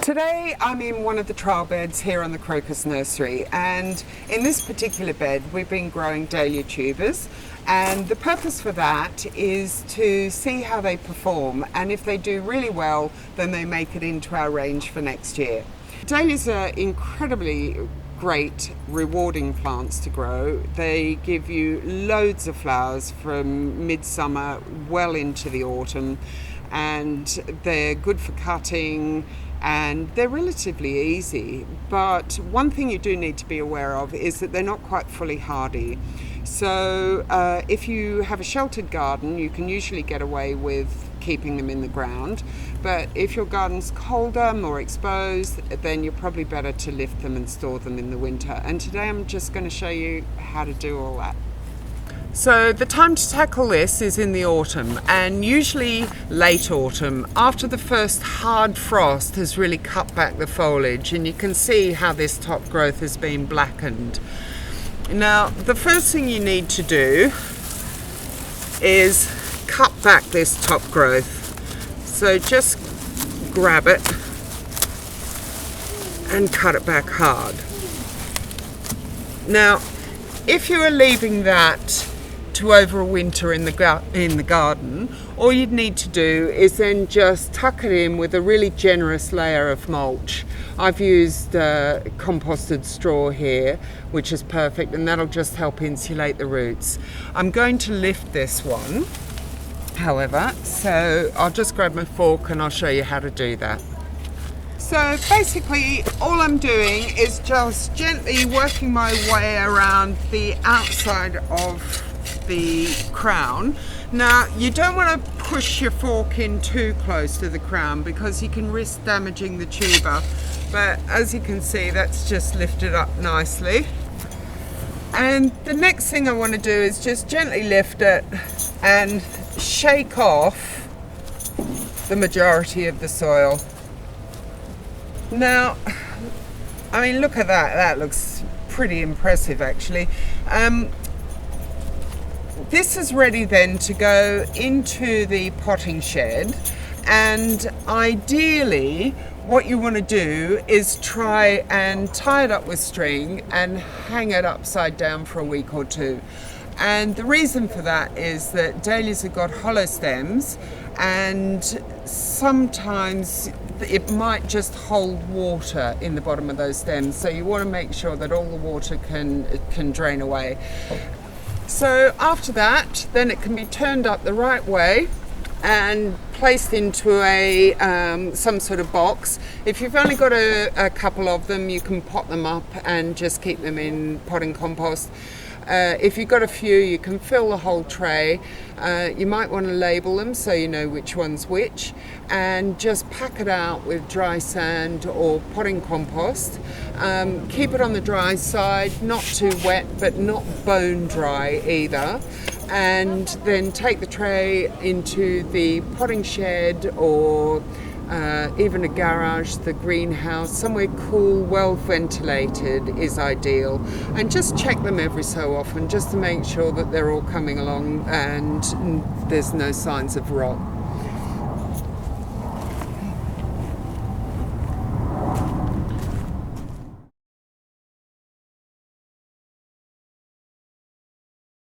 Today I'm in one of the trial beds here on the Crocus nursery, and in this particular bed we've been growing Dahlia tubers, and the purpose for that is to see how they perform, and if they do really well then they make it into our range for next year. Dahlias are incredibly great, rewarding plants to grow. They give you loads of flowers from midsummer well into the autumn, and they're good for cutting and they're relatively easy. But one thing you do need to be aware of is that they're not quite fully hardy. So if you have a sheltered garden, you can usually get away with keeping them in the ground. But if your garden's colder, more exposed, then you're probably better to lift them and store them in the winter. And today I'm just going to show you how to do all that. So the time to tackle this is in the autumn, and usually late autumn, after the first hard frost has really cut back the foliage, and you can see how this top growth has been blackened. Now, the first thing you need to do is cut back this top growth. So just grab it and cut it back hard. Now, if you are leaving that to overwinter in the garden, all you'd need to do is then just tuck it in with a really generous layer of mulch. I've used composted straw here, which is perfect, and that'll just help insulate the roots. I'm going to lift this one, however, so I'll just grab my fork and I'll show you how to do that. So basically all I'm doing is just gently working my way around the outside of the crown. Now, you don't want to push your fork in too close to the crown because you can risk damaging the tuber, but as you can see, that's just lifted up nicely. And the next thing I want to do is just gently lift it and shake off the majority of the soil. Now, I mean, look at that. That looks pretty impressive, actually. This is ready then to go into the potting shed, and ideally what you want to do is try and tie it up with string and hang it upside down for a week or two. And the reason for that is that dahlias have got hollow stems, and sometimes it might just hold water in the bottom of those stems, so you want to make sure that all the water can drain away. So after that, then it can be turned up the right way and placed into a some sort of box. If you've only got a couple of them, you can pot them up and just keep them in potting compost. If you've got a few, you can fill the whole tray. You might want to label them so you know which one's which, and just pack it out with dry sand or potting compost. Keep it on the dry side, not too wet but not bone dry either, and then take the tray into the potting shed or even a garage, the greenhouse, somewhere cool, well ventilated is ideal, and just check them every so often just to make sure that they're all coming along and there's no signs of rot.